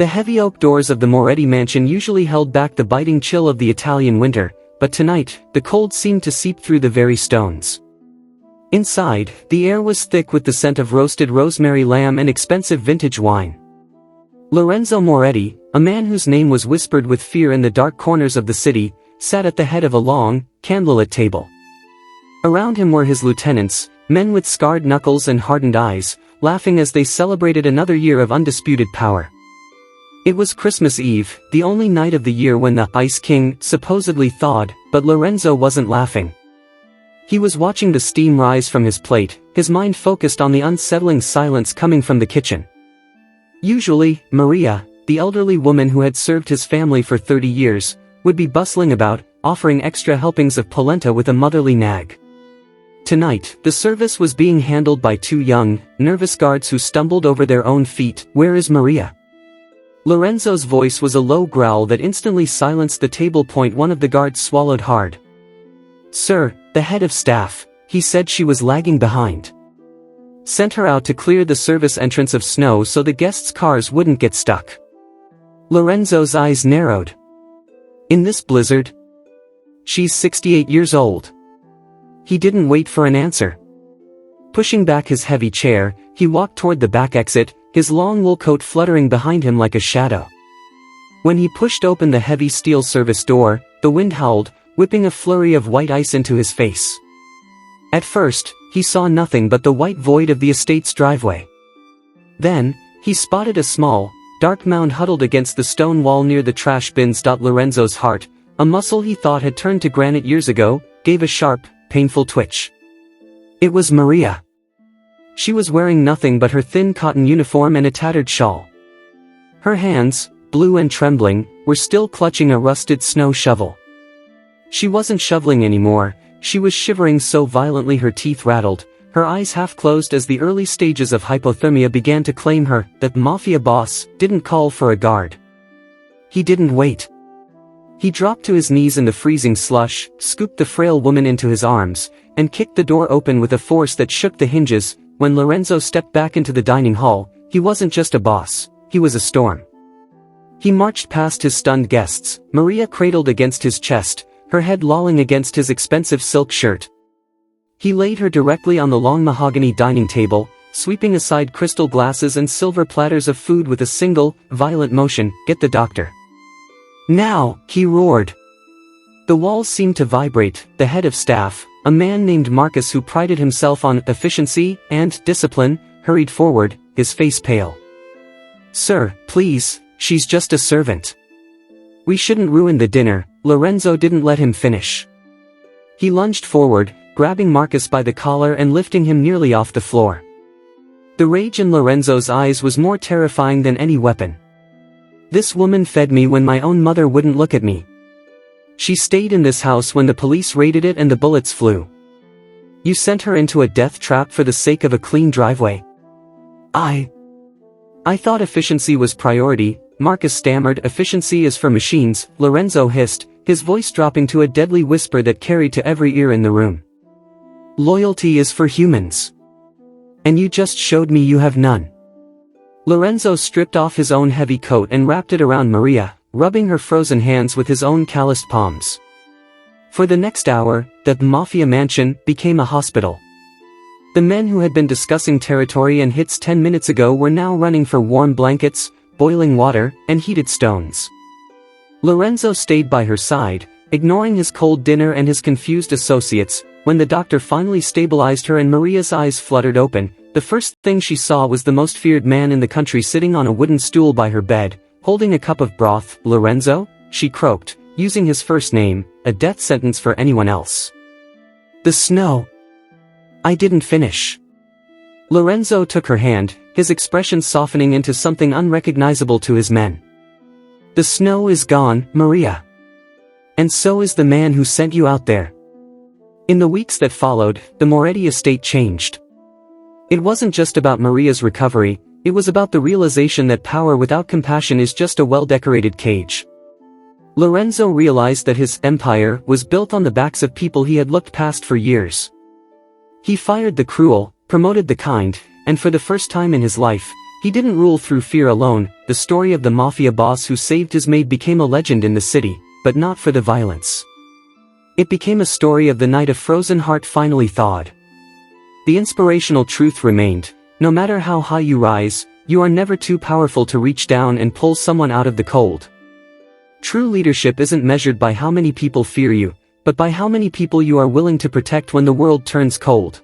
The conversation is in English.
The heavy oak doors of the Moretti mansion usually held back the biting chill of the Italian winter, but tonight, the cold seemed to seep through the very stones. Inside, the air was thick with the scent of roasted rosemary lamb and expensive vintage wine. Lorenzo Moretti, a man whose name was whispered with fear in the dark corners of the city, sat at the head of a long, candlelit table. Around him were his lieutenants, men with scarred knuckles and hardened eyes, laughing as they celebrated another year of undisputed power. It was Christmas Eve, the only night of the year when the Ice King supposedly thawed, but Lorenzo wasn't laughing. He was watching the steam rise from his plate, his mind focused on the unsettling silence coming from the kitchen. Usually, Maria, the elderly woman who had served his family for 30 years, would be bustling about, offering extra helpings of polenta with a motherly nag. Tonight, the service was being handled by two young, nervous guards who stumbled over their own feet. "Where is Maria?" Lorenzo's voice was a low growl that instantly silenced the table. One of the guards swallowed hard. "Sir, the head of staff, he said she was lagging behind. Sent her out to clear the service entrance of snow so the guests' cars wouldn't get stuck." Lorenzo's eyes narrowed. "In this blizzard? She's 68 years old." He didn't wait for an answer. Pushing back his heavy chair, he walked toward the back exit, his long wool coat fluttering behind him like a shadow. When he pushed open the heavy steel service door, the wind howled, whipping a flurry of white ice into his face. At first, he saw nothing but the white void of the estate's driveway. Then, he spotted a small, dark mound huddled against the stone wall near the trash bins. Lorenzo's heart, a muscle he thought had turned to granite years ago, gave a sharp, painful twitch. It was Maria. She was wearing nothing but her thin cotton uniform and a tattered shawl. Her hands, blue and trembling, were still clutching a rusted snow shovel. She wasn't shoveling anymore, she was shivering so violently her teeth rattled, her eyes half closed as the early stages of hypothermia began to claim her. That Mafia boss didn't call for a guard. He didn't wait. He dropped to his knees in the freezing slush, scooped the frail woman into his arms, and kicked the door open with a force that shook the hinges. When Lorenzo stepped back into the dining hall, he wasn't just a boss, he was a storm. He marched past his stunned guests, Maria cradled against his chest, her head lolling against his expensive silk shirt. He laid her directly on the long mahogany dining table, sweeping aside crystal glasses and silver platters of food with a single, violent motion. "Get the doctor. Now," he roared. The walls seemed to vibrate. The head of staff, a man named Marcus who prided himself on efficiency and discipline, hurried forward, his face pale. "Sir, please, she's just a servant. We shouldn't ruin the dinner." Lorenzo didn't let him finish. He lunged forward, grabbing Marcus by the collar and lifting him nearly off the floor. The rage in Lorenzo's eyes was more terrifying than any weapon. "This woman fed me when my own mother wouldn't look at me. She stayed in this house when the police raided it and the bullets flew. You sent her into a death trap for the sake of a clean driveway." I thought efficiency was priority," Marcus stammered. "Efficiency is for machines," Lorenzo hissed, his voice dropping to a deadly whisper that carried to every ear in the room. "Loyalty is for humans. And you just showed me you have none." Lorenzo stripped off his own heavy coat and wrapped it around Maria, rubbing her frozen hands with his own calloused palms. For the next hour, the Mafia mansion became a hospital. The men who had been discussing territory and hits 10 minutes ago were now running for warm blankets, boiling water, and heated stones. Lorenzo stayed by her side, ignoring his cold dinner and his confused associates. When the doctor finally stabilized her and Maria's eyes fluttered open, the first thing she saw was the most feared man in the country sitting on a wooden stool by her bed, holding a cup of broth. "Lorenzo?" she croaked, using his first name, a death sentence for anyone else. "The snow." "I didn't finish." Lorenzo took her hand, his expression softening into something unrecognizable to his men. "The snow is gone, Maria. And so is the man who sent you out there." In the weeks that followed, the Moretti estate changed. It wasn't just about Maria's recovery, it was about the realization that power without compassion is just a well-decorated cage. Lorenzo realized that his empire was built on the backs of people he had looked past for years. He fired the cruel, promoted the kind, and for the first time in his life, he didn't rule through fear alone. The the story of the Mafia boss who saved his maid became a legend in the city, but not for the violence. It became a story of the night a frozen heart finally thawed. The inspirational truth remained: no matter how high you rise, you are never too powerful to reach down and pull someone out of the cold. True leadership isn't measured by how many people fear you, but by how many people you are willing to protect when the world turns cold.